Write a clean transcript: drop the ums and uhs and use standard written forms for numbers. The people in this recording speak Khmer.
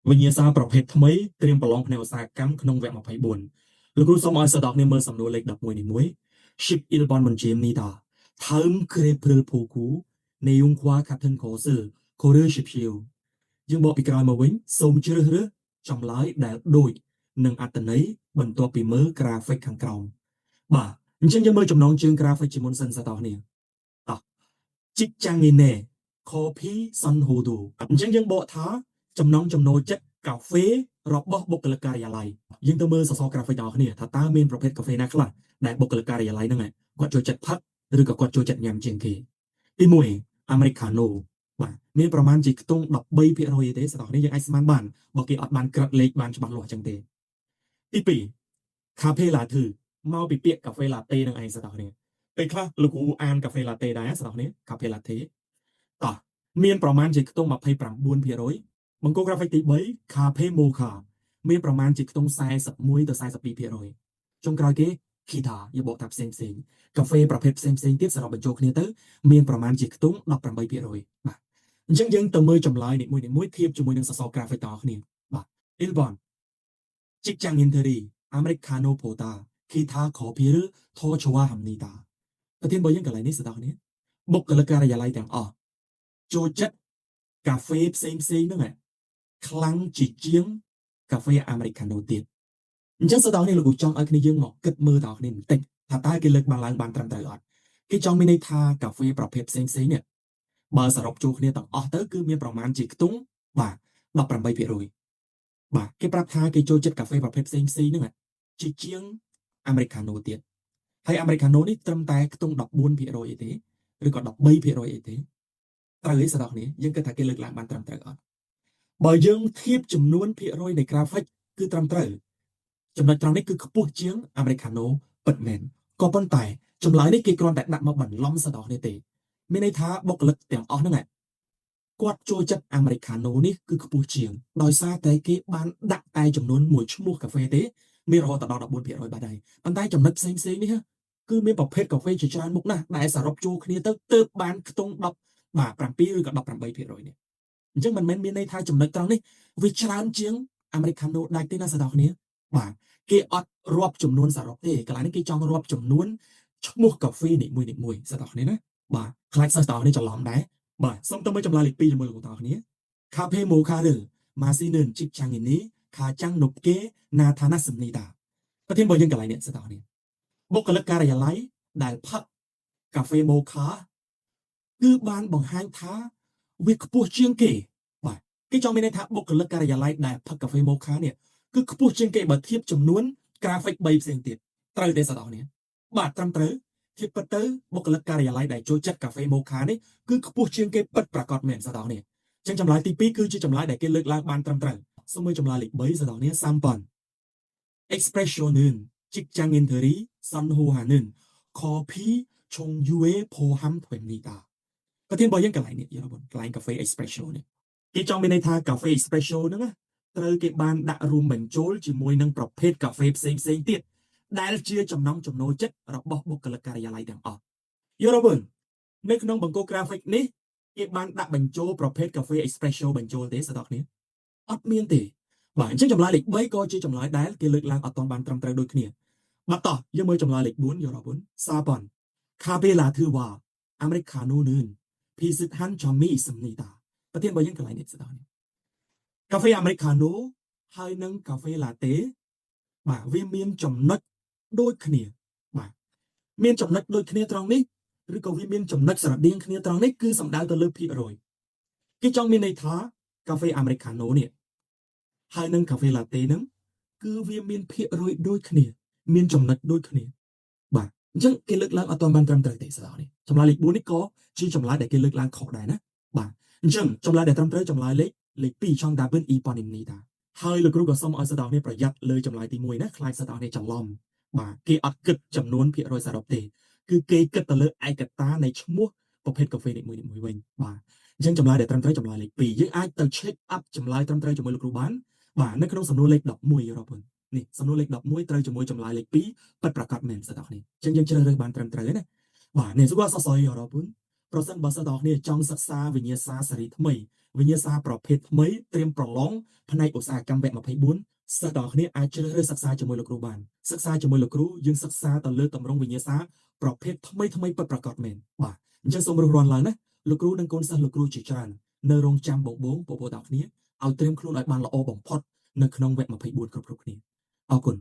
វិញ្ញាសាប្រភេទថ្មីត្រៀមប្រឡងផ្នែកឧស្សាហកម្មក្នុងវគ្គ24លោកគ្រូសូមឲ្យសិស្សទាំងអស់គ្នាមើលសំណួរលេខ11នេះមួយ Ship Ilbon Monjemnita Thaum Krepril Phoku Neungkwa Captain Koser Korer Ship Shield យើងបកពីក្រោយមកវិញសូមជ្រើសរើសចម្លើយដែលដូចនឹងអត្ថន័យបន្ទាប់ពីមើល graphic ខាងក្រោមបាទអញ្ចឹងយើងមើលចំណងជើង graphic ជាមុនសិនសិស្សទាំងអស់គ្នាតោះ Chicchangine Coffee Sun Hodu អញ្ចឹងយើងបកថាចំណងចំណូលចិត្តកាហ្វេរបស់បុគ្គលិកការិយាល័យយើងទៅមើលសសរ graphic ទាំងអស់គ្នាថាតើមានប្រភេទកាហ្វេណាខ្លះដែលបុគ្គលិកការិយាល័យហ្នឹងគាត់ចូលចិត្តផឹកឬក៏គាត់ចូលចិត្តញ៉ាំជាងគេទី1 Americano បាទមានប្រមាណជាខ្ទង់13%ទេសិស្សទាំងអស់គ្នាយើងអាចស្មានបានបើគេអត់បានក្រិតលេខបានច្បាស់លាស់ចឹងទេទី2 Cafe Latte មកពីពាក្យ Cafe Latte នឹងឯងសិស្សទាំងអស់គ្នាពេលខ្លះលោកគ្រូអាន Cafe Latte ដែរសិស្សទាំងអស់គ្នា Cafe Latte តោះមានប្រមាណជាខ្ទង់29%បង្គោល graphic ទី3 Cafe Mocha មានប្រមាណជាខ្ទង់41ទៅ42%ចុងក្រោយគេ Kita យកបកថាផ្សេងកាហ្វេប្រភេទផ្សេងទៀតសរុបបញ្ចូលគ្នាទៅមានប្រមាណជាខ្ទង់18%បាទអញ្ចឹងយើងទៅមើលចម្លើយនីមួយធៀបជាមួយនឹងសសរ graphic តគ្នាបាទ Ilbon Chichang Interi Americano Pota Kita Coffee ឬ Tochwa Hamnita ប្រធានរបស់យើងកន្លែងនេះសិស្សទាំងគ្នាបុគ្គលិកការិយាល័យទាំងអស់ចូលចិត្តកាហ្វេផ្សេងហ្នឹងខ្លាំងជាងកាហ្វេអាមេរិកាណូទៀតអញ្ចឹងសិស្សទាំងនេះលោកគ្រូចង់ឲ្យគ្នាយើងមកគិតមើលទាំងនេះបន្តិចថាតើគេលើកបានឡើងបានត្រឹមត្រូវអត់គេចង់មានន័យថាកាហ្វេប្រភេទផ្សេងនេះបើសរុបចូលគ្នាទាំងអស់ទៅគឺមានប្រមាណជាខ្ទង់បាទ18%បាទគេប្រាប់ថាគេចូលចិត្តកាហ្វេប្រភេទផ្សេងហ្នឹងជាងអាមេរិកាណូទៀតហើយអាមេរិកាណូនេះត្រឹមតែខ្ទង់14%អីទេឬក៏13%អីទេត្រូវទេសិស្សទាំងនេះយើងគិតថាគេលើកឡើងបានត្រឹមត្រូវអត់បើយើងធៀបចំនួនភាគរយនៃ graphic គឺត្រឹមត្រូវចំណុចត្រង់នេះគឺខ្ពស់ជាង Americano ពិតមែនក៏ប៉ុន្តែចម្លើយនេះគេគ្រាន់តែដាក់មកបន្លំសដោះនេះទេមានន័យថាបុគ្គលិកទាំងអស់ហ្នឹងគាត់ចូលចិត្ត Americano នេះគឺខ្ពស់ជាងដោយសារតែគេបានដាក់តែចំនួនមួយឈ្មោះកាហ្វេទេមានរហូតដល់14%បាទដែរប៉ុន្តែចំណុចផ្សេងនេះគឺមានប្រភេទកាហ្វេជាច្រើនមុខណាស់ដែលសរុបចូលគ្នាទៅទើបបានខ្ទង់10បាទ7ឬក៏18%នេះអញ្ចឹងមិនមែនមានន័យថាចំណុចត្រង់នេះវាច្រើនជាង Americano ដាច់ទេណាសិស្សទាំងគ្នាបាទគេអត់រាប់ចំនួនសរុបទេកន្លែងនេះគេចង់រាប់ចំនួនឈ្មោះកាហ្វេនីមួយសិស្សទាំងគ្នាណាបាទខ្លាចសិស្សទាំងគ្នាច្រឡំដែរបាទសូមទៅមើលចម្លើយលេខ2ជាមួយលោកទាំងគ្នា Cafe Mocha ឬ Masinen Chicchangini Khachang Nopke Nathana Semnita ប្រធានរបស់យើងកន្លែងនេះសិស្សទាំងគ្នាបុគ្គលិកការិយាល័យដែលផឹកកាហ្វេ Mocha គឺបានបង្ហាញថាវាខ្ពស់ជាងគេបាទគេចង់មានន័យថាបុគ្គលិកការិយាល័យដែលផឹកកាហ្វេ Mocha នេះគឺខ្ពស់ជាងគេបើធៀបចំនួន graphic 3ផ្សេងទៀតត្រូវទេសិស្សទាំងគ្នាបាទត្រឹមត្រូវធៀបពិតទៅបុគ្គលិកការិយាល័យដែលចូលចិត្តកាហ្វេ Mocha នេះគឺខ្ពស់ជាងគេពិតប្រាកដមែនសិស្សទាំងគ្នាអញ្ចឹងចម្លើយទី2គឺជាចម្លើយដែលគេលើកឡើងបានត្រឹមត្រូវសូមមើលចម្លើយលេខ3សិស្សទាំងគ្នាSampon Expressionen Chicchanginteri Sanhohanen Coffee Chongyue Poham Twemnita ប្រធានរបស់យើងកន្លែងនេះយល់បងកន្លែងកាហ្វេ espresso នេះគេចង់មានន័យថាកាហ្វេ espresso ហ្នឹងត្រូវគេបានដាក់រួមបញ្ចូលជាមួយនឹងប្រភេទកាហ្វេផ្សេងទៀតដែលជាចំណង់ចំណូលចិត្តរបស់បុគ្គលិកការិយាល័យទាំងអស់យល់បងនៅក្នុងបង្គោល graphic នេះគេបានដាក់បញ្ចូលប្រភេទកាហ្វេ espresso បញ្ចូលទេសិស្សគ្នាអត់មានទេបាទអញ្ចឹងចម្លើយលេខ3ក៏ជាចម្លើយដែលគេលើកឡើងអត់ទាន់បានត្រឹមត្រូវដូចគ្នាបាទតោះយើងមើលចម្លើយលេខ4យល់បងSapon Cafe Latte អាមេរិកាណូនឿនពីសិទ្ធហាន់ចំមីសំនីតាប្រធានរបស់យើងកន្លែងនេះស្ដាប់កាហ្វេអាមេរិកាណូហើយនិងកាហ្វេឡាតេបាទវាមានចំណុចដូចគ្នាបាទមានចំណុចដូចគ្នាត្រង់នេះឬក៏វាមានចំណុចស្រដៀងគ្នាត្រង់នេះគឺសំដៅទៅលើភាគរយគេចង់មានន័យថាកាហ្វេអាមេរិកាណូនេះហើយនិងកាហ្វេឡាតេហ្នឹងគឺវាមានភាគរយដូចគ្នាមានចំណុចដូចគ្នាបាទអញ្ចឹងគេលើកឡើងអត់ទាន់បានត្រឹមត្រូវទេស្ដាប់នេះចម្លើយលេខ4នេះក៏ជាចម្លើយដែលគេលើកឡើងខុសដែរណាបាទអញ្ចឹងចម្លើយដែលត្រឹមត្រូវចម្លើយលេខ2ចង់ដាប៊ិនអ៊ីប៉ននីតាហើយលោកគ្រូក៏សូមឲ្យសិស្សទាំងនេះប្រយ័ត្នលើចម្លើយទី1ណាខ្លាចសិស្សទាំងនេះច្រឡំបាទគេអត់គិតចំនួនភាគរយសរុបទេគឺគេគិតទៅលើឯកតានៃឈ្មោះប្រភេទកាហ្វេនីមួយវិញបាទអញ្ចឹងចម្លើយដែលត្រឹមត្រូវចម្លើយលេខ2យើងអាចទៅ check up ចម្លើយត្រឹមត្រូវជាមួយលោកគ្រូបានបាទនៅក្នុងសំណួរលេខ11យល់បងនេះសំណួរលេខ11ត្រូវជាមួយចម្លើយលេខ2ពិតប្រាកដមែនសិស្សទាំងនេះអញ្ចឹងយើងជ្រើសរើសបានត្រឹមត្រូវទេណាបាទនេះសុខសសយរ៉ាពុនប្រសិនបើសិស្សទាំងគ្នាចង់សិក្សាវិញ្ញាសាសេរីថ្មី វិញ្ញាសាប្រភេទថ្មីត្រៀមប្រឡងផ្នែកឧស្សាហកម្មវគ្គ24សិស្សទាំងគ្នាអាចជ្រើសរើសសិក្សាជាមួយលោកគ្រូបានសិក្សាជាមួយលោកគ្រូយើងសិក្សាទៅលើតម្រងវិញ្ញាសាប្រភេទថ្មីពិតប្រាកដមែនបាទអញ្ចឹងសូមរស់រានឡើងណាលោកគ្រូនិងកូនសិស្សលោកគ្រូជាច្រើននៅរងចាំបងបងទាំងគ្នាឲ្យត្រៀមខ្លួនឲ្យបានល្អបំផុតនៅក្នុងវគ្គ24គ្រប់គ្នាអរគុណ